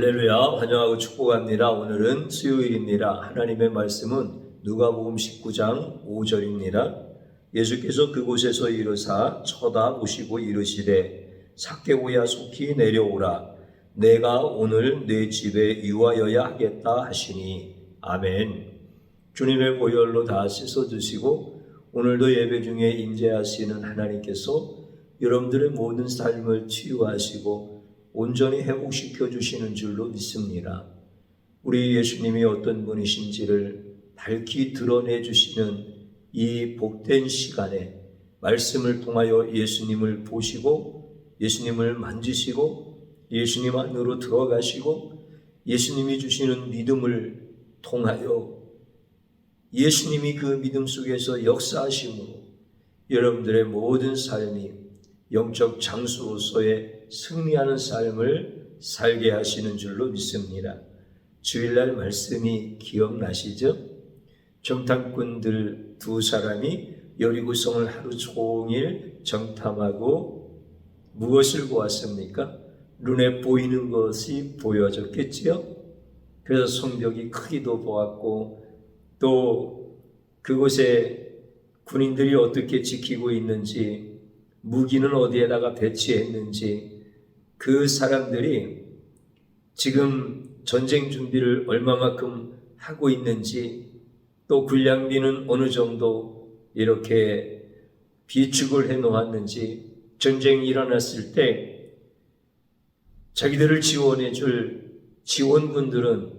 할렐루야, 환영하고 축복합니다. 오늘은 수요일입니다. 하나님의 말씀은 누가복음 19장 5절입니다. 예수께서 그곳에서 이르사 쳐다보시고 이르시되 삭개오야 속히 내려오라. 내가 오늘 내 집에 유하여야 하겠다 하시니 아멘. 주님의 보혈로 다 씻어 드시고 오늘도 예배 중에 임재하시는 하나님께서 여러분들의 모든 삶을 치유하시고 온전히 회복시켜 주시는 줄로 믿습니다. 우리 예수님이 어떤 분이신지를 밝히 드러내 주시는 이 복된 시간에 말씀을 통하여 예수님을 보시고 예수님을 만지시고 예수님 안으로 들어가시고 예수님이 주시는 믿음을 통하여 예수님이 그 믿음 속에서 역사하심으로 여러분들의 모든 삶이 영적 장수로서의 승리하는 삶을 살게 하시는 줄로 믿습니다. 주일날 말씀이 기억나시죠? 정탐꾼들 두 사람이 여리고성을 하루 종일 정탐하고 무엇을 보았습니까? 눈에 보이는 것이 보여졌겠지요? 그래서 성벽이 크기도 보았고 또 그곳에 군인들이 어떻게 지키고 있는지 무기는 어디에다가 배치했는지 그 사람들이 지금 전쟁 준비를 얼마만큼 하고 있는지 또 군량비는 어느 정도 이렇게 비축을 해 놓았는지 전쟁이 일어났을 때 자기들을 지원해 줄 지원군들은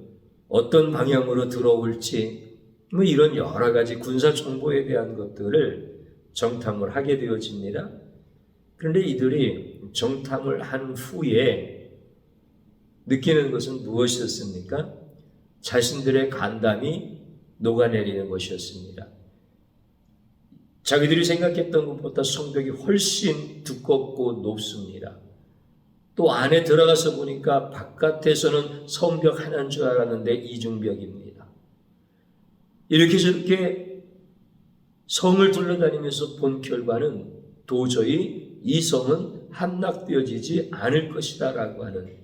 어떤 방향으로 들어올지 뭐 이런 여러 가지 군사 정보에 대한 것들을 정탐을 하게 되어집니다. 그런데 이들이 정탐을 한 후에 느끼는 것은 무엇이었습니까? 자신들의 간담이 녹아내리는 것이었습니다. 자기들이 생각했던 것보다 성벽이 훨씬 두껍고 높습니다. 또 안에 들어가서 보니까 바깥에서는 성벽 하나인 줄 알았는데 이중벽입니다. 이렇게 저렇게 성을 둘러다니면서 본 결과는 도저히 이 성은 함락되어지지 않을 것이다 라고 하는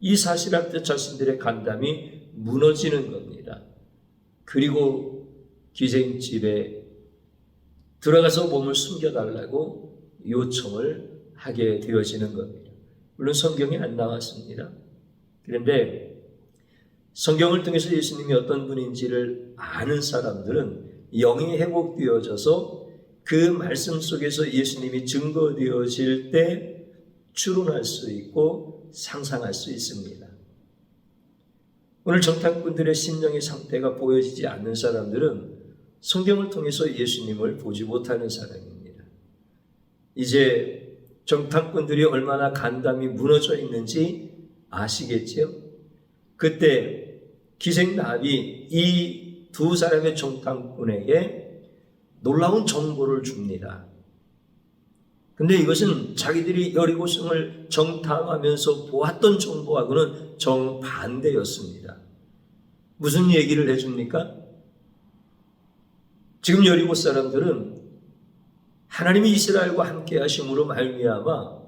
이 사실 앞에 자신들의 간담이 무너지는 겁니다. 그리고 기생집에 들어가서 몸을 숨겨달라고 요청을 하게 되어지는 겁니다. 물론 성경에 안 나왔습니다. 그런데 성경을 통해서 예수님이 어떤 분인지를 아는 사람들은 영이 회복되어져서 그 말씀 속에서 예수님이 증거되어질 때 추론할 수 있고 상상할 수 있습니다. 오늘 정탐꾼들의 심령의 상태가 보여지지 않는 사람들은 성경을 통해서 예수님을 보지 못하는 사람입니다. 이제 정탐꾼들이 얼마나 간담이 무너져 있는지 아시겠지요? 그때 기생나합이 이 두 사람의 정탐꾼에게 놀라운 정보를 줍니다. 근데 이것은 자기들이 여리고성을 정탐하면서 보았던 정보하고는 정반대였습니다. 무슨 얘기를 해줍니까? 지금 여리고 사람들은 하나님이 이스라엘과 함께 하심으로 말미암아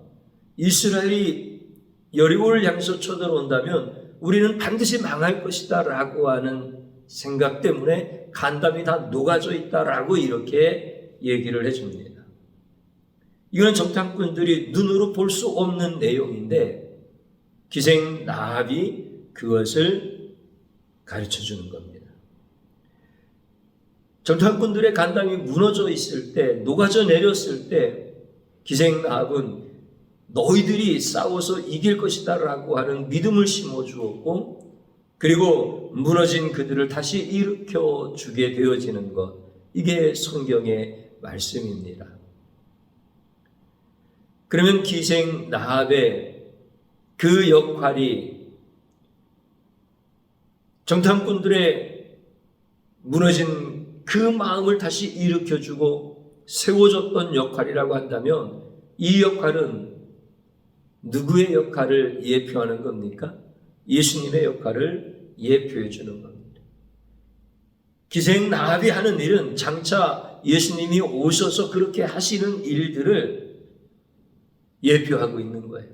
이스라엘이 여리고를 향해서 쳐들어온다면 우리는 반드시 망할 것이다 라고 하는 생각 때문에 간담이 다 녹아져 있다라고 이렇게 얘기를 해줍니다. 이건 정탐꾼들이 눈으로 볼 수 없는 내용인데 기생 나합이 그것을 가르쳐 주는 겁니다. 정탐꾼들의 간담이 무너져 있을 때, 녹아져 내렸을 때 기생 나합은 너희들이 싸워서 이길 것이다 라고 하는 믿음을 심어 주었고 그리고 무너진 그들을 다시 일으켜 주게 되어지는 것, 이게 성경의 말씀입니다. 그러면 기생 나합의 그 역할이 정탐꾼들의 무너진 그 마음을 다시 일으켜주고 세워줬던 역할이라고 한다면 이 역할은 누구의 역할을 예표하는 겁니까? 예수님의 역할을 예표해 주는 겁니다. 기생 나합이 하는 일은 장차 예수님이 오셔서 그렇게 하시는 일들을 예표하고 있는 거예요.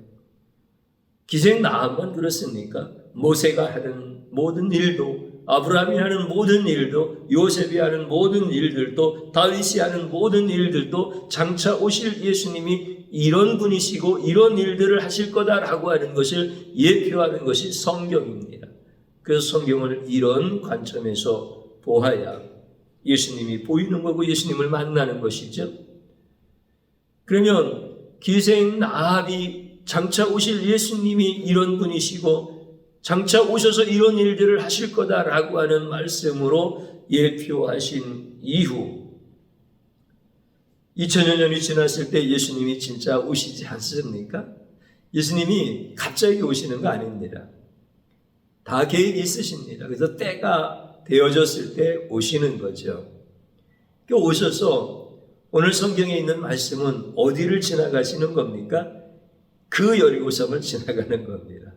기생 나함만 그렇습니까? 모세가 하는 모든 일도, 아브라함이 하는 모든 일도, 요셉이 하는 모든 일들도, 다윗이 하는 모든 일들도 장차 오실 예수님이 이런 분이시고 이런 일들을 하실 거다라고 하는 것을 예표하는 것이 성경입니다. 그래서 성경을 이런 관점에서 보아야 예수님이 보이는 거고 예수님을 만나는 것이죠. 그러면 기생 나합이 장차 오실 예수님이 이런 분이시고 장차 오셔서 이런 일들을 하실 거다라고 하는 말씀으로 예표하신 이후 2000여 년이 지났을 때 예수님이 진짜 오시지 않습니까? 예수님이 갑자기 오시는 거 아닙니다. 다 계획이 있으십니다. 그래서 때가 되어졌을 때 오시는 거죠. 오셔서 오늘 성경에 있는 말씀은 어디를 지나가시는 겁니까? 그 여리고성을 지나가는 겁니다.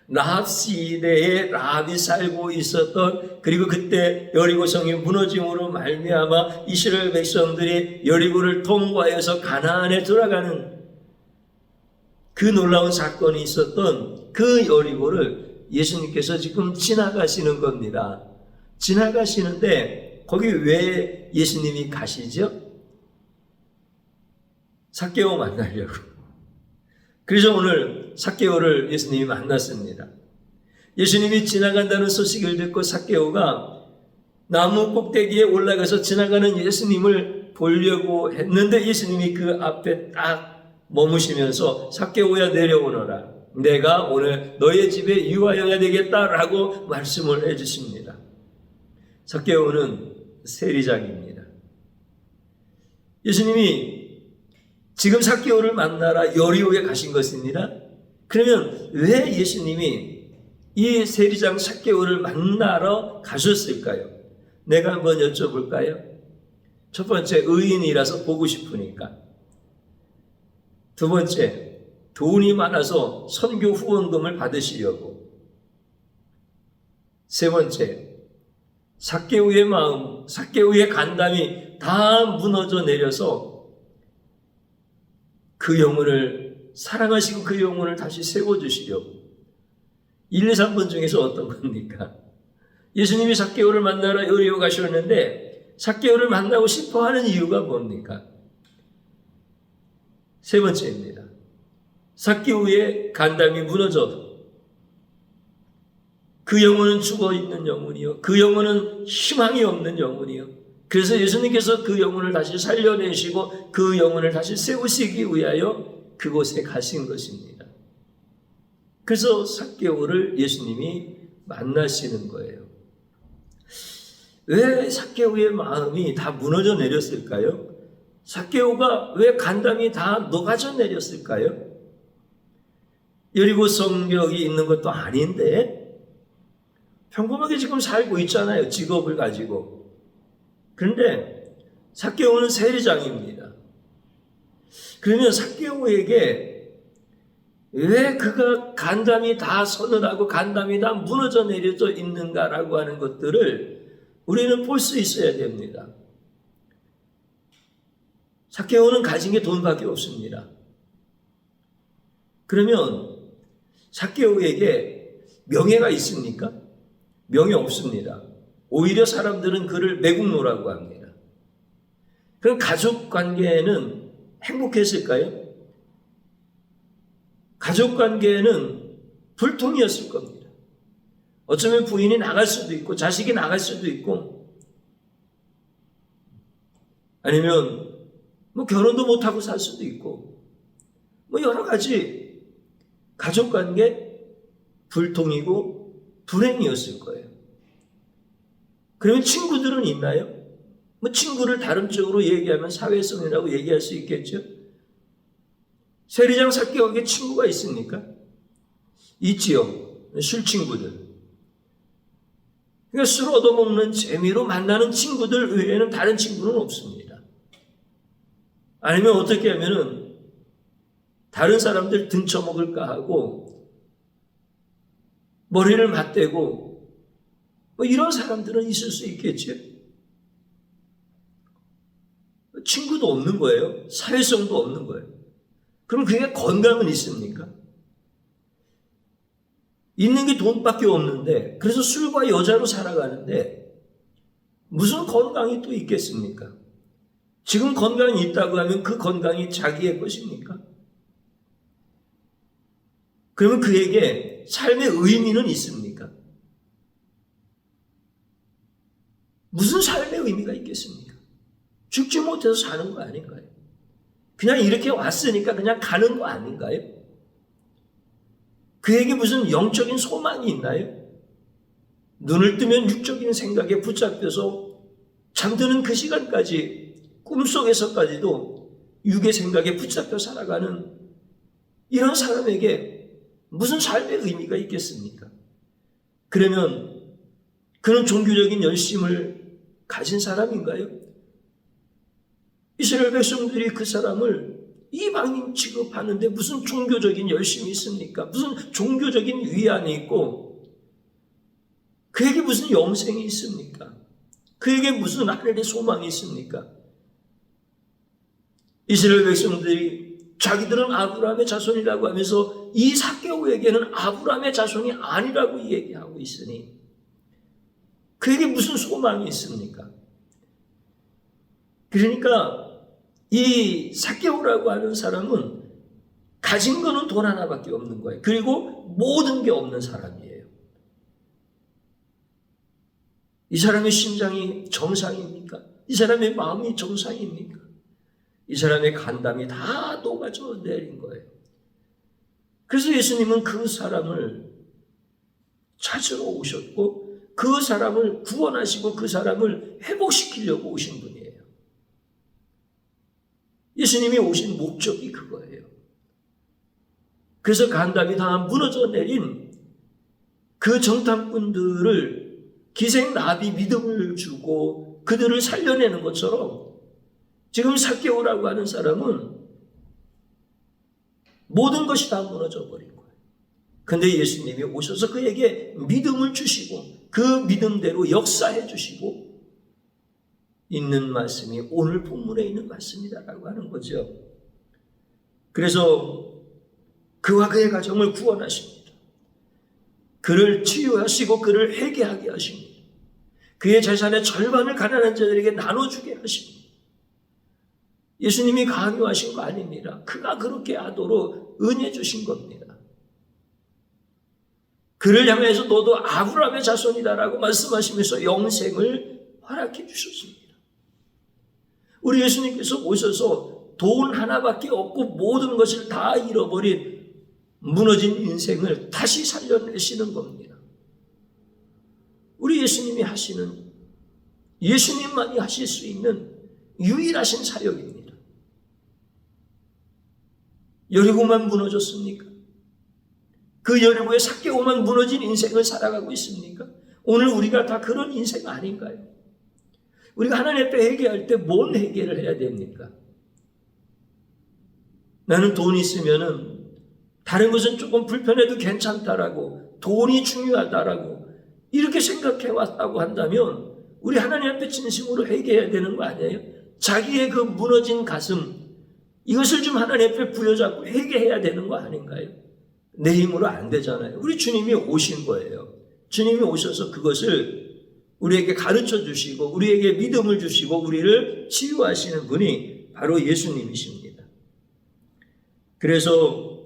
라합 시대에 라합이 살고 있었던, 그리고 그때 여리고성이 무너짐으로 말미암아 이스라엘 백성들이 여리고를 통과해서 가나안에 들어가는 그 놀라운 사건이 있었던 그 여리고를 예수님께서 지금 지나가시는 겁니다. 지나가시는데 거기 왜 예수님이 가시죠? 삭개오 만나려고. 그래서 오늘 삭개오를 예수님이 만났습니다. 예수님이 지나간다는 소식을 듣고 삭개오가 나무 꼭대기에 올라가서 지나가는 예수님을 보려고 했는데 예수님이 그 앞에 딱 머무시면서 삭개오야 내려오너라. 내가 오늘 너의 집에 유하여야 되겠다라고 말씀을 해주십니다. 삭개오는 세리장입니다. 예수님이 지금 삭개오를 만나러 여리고에 가신 것입니다. 그러면 왜 예수님이 이 세리장 삭개오를 만나러 가셨을까요? 내가 한번 여쭤볼까요? 첫 번째, 의인이라서 보고 싶으니까. 두 번째, 돈이 많아서 선교 후원금을 받으시려고. 세 번째, 삭개오의 마음, 삭개오의 간담이 다 무너져 내려서 그 영혼을, 사랑하시고 그 영혼을 다시 세워주시려고. 1, 2, 3번 중에서 어떤 겁니까? 예수님이 삭개오를 만나러 여리고 가셨는데 삭개오를 만나고 싶어하는 이유가 뭡니까? 세 번째입니다. 삭개오의 간담이 무너져 그 영혼은 죽어있는 영혼이요, 그 영혼은 희망이 없는 영혼이요. 그래서 예수님께서 그 영혼을 다시 살려내시고 그 영혼을 다시 세우시기 위하여 그곳에 가신 것입니다. 그래서 삭개오를 예수님이 만나시는 거예요. 왜 삭개오의 마음이 다 무너져 내렸을까요? 삭개오가 왜 간담이 다 녹아져 내렸을까요? 여리고 성벽이 있는 것도 아닌데 평범하게 지금 살고 있잖아요. 직업을 가지고. 그런데 삭개오는 세리장입니다. 그러면 삭개오에게 왜 그가 간담이 다 서늘하고 간담이 다 무너져 내려져 있는가라고 하는 것들을 우리는 볼 수 있어야 됩니다. 삭개오는 가진 게 돈밖에 없습니다. 그러면 삭개오에게 명예가 있습니까? 명예 없습니다. 오히려 사람들은 그를 매국노라고 합니다. 그럼 가족 관계에는 행복했을까요? 가족 관계에는 불통이었을 겁니다. 어쩌면 부인이 나갈 수도 있고 자식이 나갈 수도 있고 아니면 결혼도 못하고 살 수도 있고 여러 가지 가족 관계 불통이고 불행이었을 거예요. 그러면 친구들은 있나요? 친구를 다른 쪽으로 얘기하면 사회성이라고 얘기할 수 있겠죠? 세리장 삭개오에게 친구가 있습니까? 있지요. 술 친구들. 그러니까 술 얻어먹는 재미로 만나는 친구들 외에는 다른 친구는 없습니다. 아니면 어떻게 하면은 다른 사람들 등쳐먹을까 하고 머리를 맞대고 이런 사람들은 있을 수 있겠죠. 친구도 없는 거예요. 사회성도 없는 거예요. 그럼 그게 건강은 있습니까? 있는 게 돈밖에 없는데, 그래서 술과 여자로 살아가는데 무슨 건강이 또 있겠습니까? 지금 건강이 있다고 하면 그 건강이 자기의 것입니까? 그러면 그에게 삶의 의미는 있습니까? 무슨 삶의 의미가 있겠습니까? 죽지 못해서 사는 거 아닌가요? 그냥 이렇게 왔으니까 그냥 가는 거 아닌가요? 그에게 무슨 영적인 소망이 있나요? 눈을 뜨면 육적인 생각에 붙잡혀서 잠드는 그 시간까지 꿈속에서까지도 육의 생각에 붙잡혀 살아가는 이런 사람에게 무슨 삶의 의미가 있겠습니까? 그러면 그는 종교적인 열심을 가진 사람인가요? 이스라엘 백성들이 그 사람을 이방인 취급하는데 무슨 종교적인 열심이 있습니까? 무슨 종교적인 위안이 있고 그에게 무슨 영생이 있습니까? 그에게 무슨 하늘의 소망이 있습니까? 이스라엘 백성들이 자기들은 아브라함의 자손이라고 하면서 이 삭개오에게는 아브라함의 자손이 아니라고 얘기하고 있으니 그에게 무슨 소망이 있습니까? 그러니까 이 삭개오라고 하는 사람은 가진 거는 돈 하나밖에 없는 거예요. 그리고 모든 게 없는 사람이에요. 이 사람의 심장이 정상입니까? 이 사람의 마음이 정상입니까? 이 사람의 간담이 다 녹아져 내린 거예요. 그래서 예수님은 그 사람을 찾으러 오셨고 그 사람을 구원하시고 그 사람을 회복시키려고 오신 분이에요. 예수님이 오신 목적이 그거예요. 그래서 간담이 다 무너져 내린 그 정탐꾼들을 기생나비 믿음을 주고 그들을 살려내는 것처럼 지금 삭개오라고 하는 사람은 모든 것이 다 무너져 버린 거예요. 그런데 예수님이 오셔서 그에게 믿음을 주시고 그 믿음대로 역사해 주시고 있는 말씀이 오늘 본문에 있는 말씀이다라고 하는 거죠. 그래서 그와 그의 가정을 구원하십니다. 그를 치유하시고 그를 회개하게 하십니다. 그의 재산의 절반을 가난한 자들에게 나눠주게 하십니다. 예수님이 강요하신 거 아닙니다. 그가 그렇게 하도록 은혜 주신 겁니다. 그를 향해서 너도 아브라함의 자손이다라고 말씀하시면서 영생을 허락해 주셨습니다. 우리 예수님께서 오셔서 돈 하나밖에 없고 모든 것을 다 잃어버린 무너진 인생을 다시 살려내시는 겁니다. 우리 예수님이 하시는, 예수님만이 하실 수 있는 유일하신 사역입니다. 여리고만 무너졌습니까? 그 여리고의 삭개오만 무너진 인생을 살아가고 있습니까? 오늘 우리가 다 그런 인생 아닌가요? 우리가 하나님 앞에 회개할 때 뭔 회개를 해야 됩니까? 나는 돈 있으면은 다른 것은 조금 불편해도 괜찮다라고, 돈이 중요하다라고 이렇게 생각해 왔다고 한다면 우리 하나님 앞에 진심으로 회개해야 되는 거 아니에요? 자기의 그 무너진 가슴, 이것을 좀 하나님 앞에 부여잡고 회개해야 되는 거 아닌가요? 내 힘으로 안 되잖아요. 우리 주님이 오신 거예요. 주님이 오셔서 그것을 우리에게 가르쳐 주시고 우리에게 믿음을 주시고 우리를 치유하시는 분이 바로 예수님이십니다. 그래서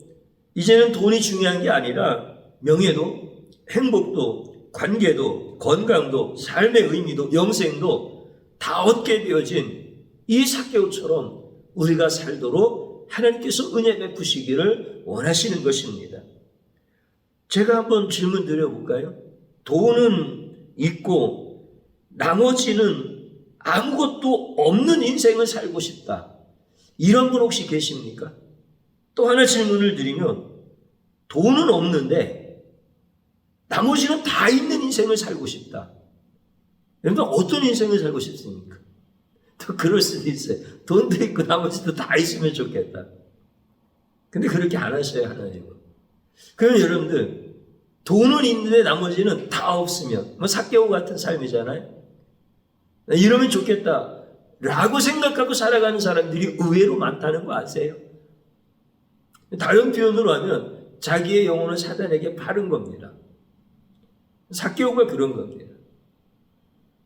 이제는 돈이 중요한 게 아니라 명예도, 행복도, 관계도, 건강도, 삶의 의미도, 영생도 다 얻게 되어진 이 삭개오처럼 우리가 살도록 하나님께서 은혜 베푸시기를 원하시는 것입니다. 제가 한번 질문 드려볼까요? 돈은 있고 나머지는 아무것도 없는 인생을 살고 싶다. 이런 분 혹시 계십니까? 또 하나 질문을 드리면 돈은 없는데 나머지는 다 있는 인생을 살고 싶다. 여러분 어떤 인생을 살고 싶습니까? 또 그럴 수도 있어요. 돈도 있고 나머지도 다 있으면 좋겠다. 근데 그렇게 안 하셔요, 하나님은. 그러면 여러분들 돈은 있는데 나머지는 다 없으면 뭐 삭개오 같은 삶이잖아요. 이러면 좋겠다 라고 생각하고 살아가는 사람들이 의외로 많다는 거 아세요? 다른 표현으로 하면 자기의 영혼을 사단에게 팔은 겁니다. 삭개오가 그런 겁니다.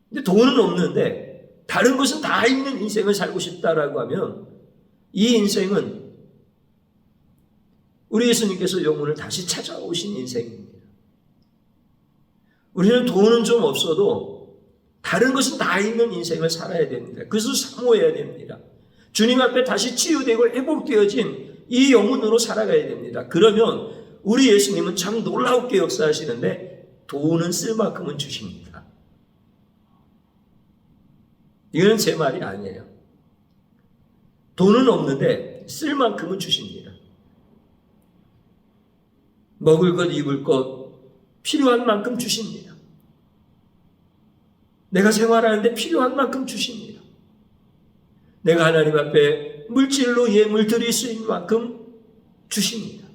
근데 돈은 없는데 다른 것은 다 있는 인생을 살고 싶다라고 하면 이 인생은 우리 예수님께서 영혼을 다시 찾아오신 인생입니다. 우리는 돈은 좀 없어도 다른 것은 다 있는 인생을 살아야 됩니다. 그것을 사모해야 됩니다. 주님 앞에 다시 치유되고 회복되어진 이 영혼으로 살아가야 됩니다. 그러면 우리 예수님은 참 놀랍게 역사하시는데 돈은 쓸 만큼은 주십니다. 이건 제 말이 아니에요. 돈은 없는데 쓸 만큼은 주십니다. 먹을 것, 입을 것, 필요한 만큼 주십니다. 내가 생활하는데 필요한 만큼 주십니다. 내가 하나님 앞에 물질로 예물 드릴 수 있는 만큼 주십니다.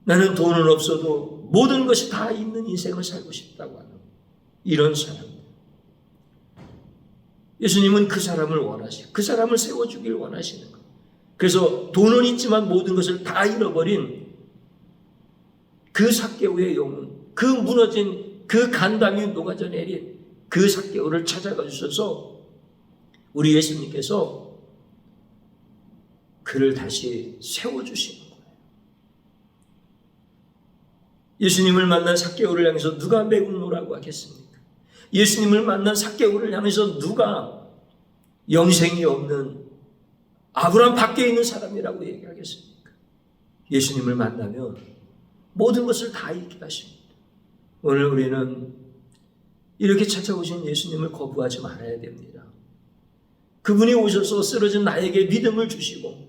나는 돈은 없어도 모든 것이 다 있는 인생을 살고 싶다고 하는 이런 사람. 예수님은 그 사람을 원하시고 그 사람을 세워주길 원하시는 거예요. 그래서 돈은 있지만 모든 것을 다 잃어버린 그 삭개오의 영혼, 그 무너진 그 간담이 녹아져 내린 그 삭개오를 찾아가 주셔서 우리 예수님께서 그를 다시 세워주시는 거예요. 예수님을 만난 삭개오를 향해서 누가 매국노라고 하겠습니까? 예수님을 만난 삭개오를 향해서 누가 영생이 없는 아브라함 밖에 있는 사람이라고 얘기하겠습니까? 예수님을 만나면 모든 것을 다 잃게 하십니다. 오늘 우리는 이렇게 찾아오신 예수님을 거부하지 말아야 됩니다. 그분이 오셔서 쓰러진 나에게 믿음을 주시고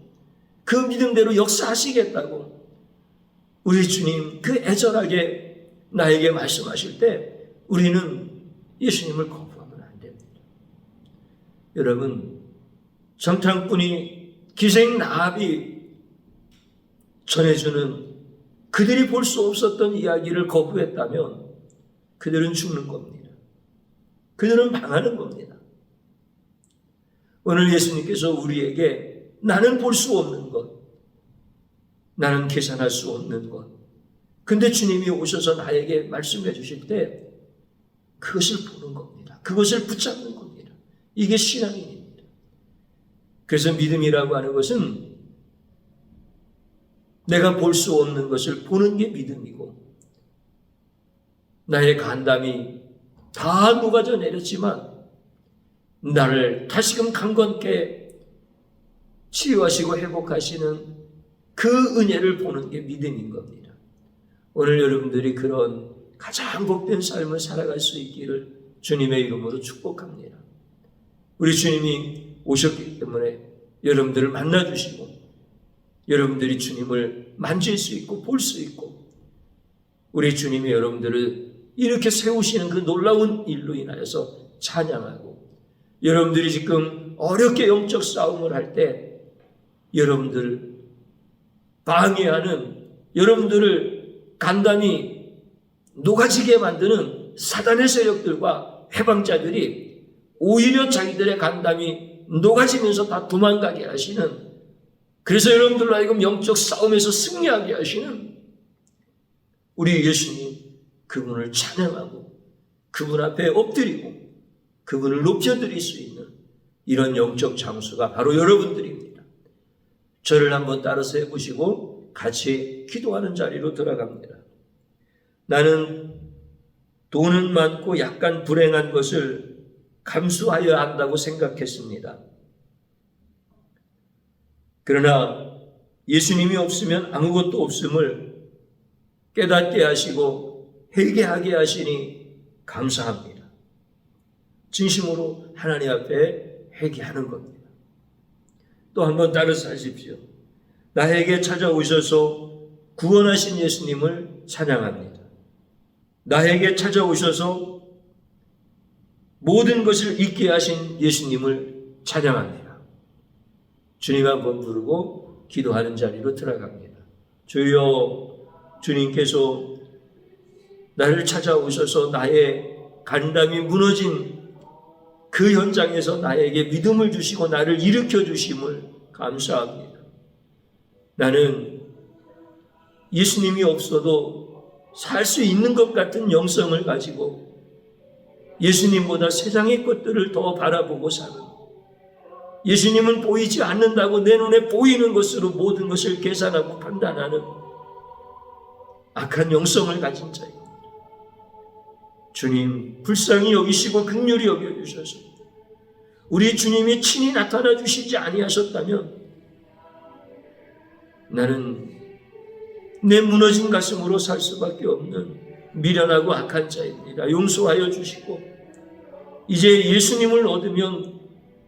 그 믿음대로 역사하시겠다고 우리 주님 그 애절하게 나에게 말씀하실 때 우리는 예수님을 거부하면 안 됩니다. 여러분, 정탐꾼이 기생 라합이 전해주는 그들이 볼 수 없었던 이야기를 거부했다면 그들은 죽는 겁니다. 그들은 망하는 겁니다. 오늘 예수님께서 우리에게 나는 볼 수 없는 것, 나는 계산할 수 없는 것, 근데 주님이 오셔서 나에게 말씀해 주실 때 그것을 보는 겁니다. 그것을 붙잡는 겁니다. 이게 신앙인입니다. 그래서 믿음이라고 하는 것은 내가 볼 수 없는 것을 보는 게 믿음이고 나의 간담이 다 녹아져 내렸지만 나를 다시금 강건케 치유하시고 회복하시는 그 은혜를 보는 게 믿음인 겁니다. 오늘 여러분들이 그런 가장 복된 삶을 살아갈 수 있기를 주님의 이름으로 축복합니다. 우리 주님이 오셨기 때문에 여러분들을 만나주시고 여러분들이 주님을 만질 수 있고 볼 수 있고 우리 주님이 여러분들을 이렇게 세우시는 그 놀라운 일로 인하여서 찬양하고 여러분들이 지금 어렵게 영적 싸움을 할 때 여러분들 방해하는 여러분들을 간단히 녹아지게 만드는 사단의 세력들과 해방자들이 오히려 자기들의 간담이 녹아지면서 다 도망가게 하시는 그래서 여러분들로 하여금 영적 싸움에서 승리하게 하시는 우리 예수님 그분을 찬양하고 그분 앞에 엎드리고 그분을 높여드릴 수 있는 이런 영적 장수가 바로 여러분들입니다. 저를 한번 따라서 해보시고 같이 기도하는 자리로 들어갑니다. 나는 돈은 많고 약간 불행한 것을 감수하여야 한다고 생각했습니다. 그러나 예수님이 없으면 아무것도 없음을 깨닫게 하시고 회개하게 하시니 감사합니다. 진심으로 하나님 앞에 회개하는 겁니다. 또 한번 따라서 하십시오. 나에게 찾아오셔서 구원하신 예수님을 찬양합니다. 나에게 찾아오셔서 모든 것을 잊게 하신 예수님을 찬양합니다. 주님 한번 부르고 기도하는 자리로 들어갑니다. 주여, 주님께서 나를 찾아오셔서 나의 간담이 무너진 그 현장에서 나에게 믿음을 주시고 나를 일으켜 주심을 감사합니다. 나는 예수님이 없어도 살 수 있는 것 같은 영성을 가지고 예수님보다 세상의 것들을 더 바라보고 사는, 예수님은 보이지 않는다고 내 눈에 보이는 것으로 모든 것을 계산하고 판단하는 악한 영성을 가진 자입니다. 주님 불쌍히 여기시고 긍휼히 여겨주셔서 우리 주님이 친히 나타나 주시지 아니하셨다면 나는 내 무너진 가슴으로 살 수밖에 없는 미련하고 악한 자입니다. 용서하여 주시고 이제 예수님을 얻으면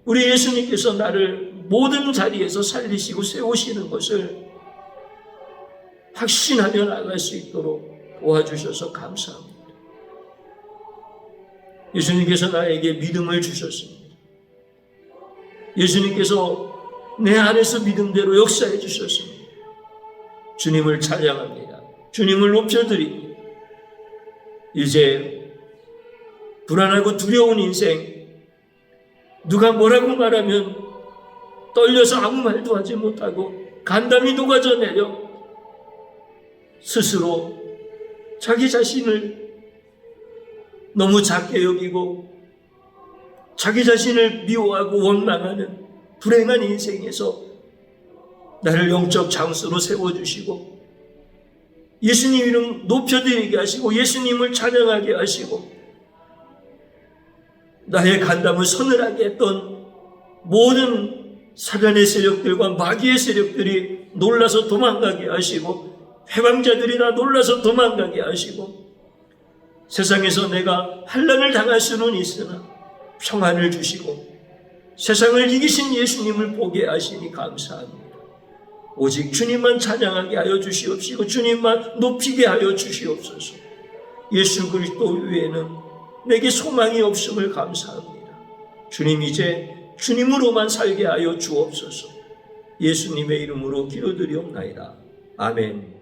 우리 예수님께서 나를 모든 자리에서 살리시고 세우시는 것을 확신하며 나갈 수 있도록 도와주셔서 감사합니다. 예수님께서 나에게 믿음을 주셨습니다. 예수님께서 내 안에서 믿음대로 역사해 주셨습니다. 주님을 찬양합니다. 주님을 높여드립니다. 이제 불안하고 두려운 인생, 누가 뭐라고 말하면 떨려서 아무 말도 하지 못하고 간담이 녹아져 내려 스스로 자기 자신을 너무 작게 여기고 자기 자신을 미워하고 원망하는 불행한 인생에서 나를 영적 장수로 세워주시고 예수님 이름 높여드리게 하시고 예수님을 찬양하게 하시고 나의 간담을 서늘하게 했던 모든 사단의 세력들과 마귀의 세력들이 놀라서 도망가게 하시고 회방자들이 다 놀라서 도망가게 하시고 세상에서 내가 환난을 당할 수는 있으나 평안을 주시고 세상을 이기신 예수님을 보게 하시니 감사합니다. 오직 주님만 찬양하게 하여 주시옵시고 주님만 높이게 하여 주시옵소서. 예수 그리스도 외에는 내게 소망이 없음을 감사합니다. 주님 이제 주님으로만 살게 하여 주옵소서. 예수님의 이름으로 기도드리옵나이다. 아멘.